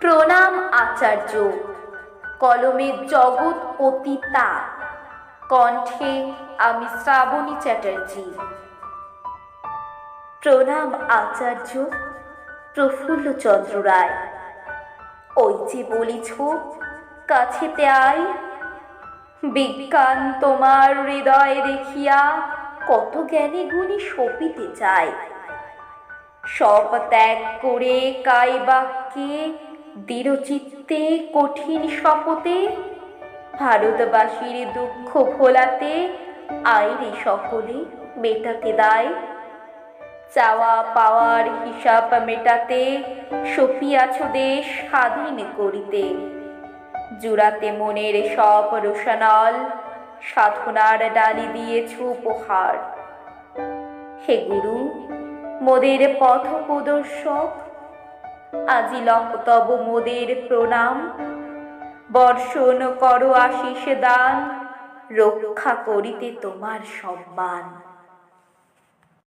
প্রণাম আচার্য। কলমে জগৎ পতিতা, কণ্ঠে আমি শ্রাবণী চ্যাটার্জি। প্রণাম আচার্য প্রফুল্লচন্দ্র রায়। ওই যে বলিছ কাছেতে আয়, বিজ্ঞান তোমার হৃদয়ে দেখিয়া কত জ্ঞানী গুণী সপিতে চায়। সব ত্যাগ করে কায় বাক্যে দৃঢ়চিত্তে কঠিন শপথে ভারতবাসীর দুঃখ ভোলাতে আইরে সকলে মেটাতে দায়। চাওয়া পাওয়ার হিসাব মেটাতে সপিয়াছ দেশ স্বাধীন করিতে, জুড়াতে মনের সব রোষানল সাধনার ডালি দিয়েছ উপহার। হে গুরু মোদের পথ প্রদর্শক, আজি লক তব মোদের প্রণাম। বর্ষণ করো আশিস দান, রক্ষা করিতে তোমার সম্মান।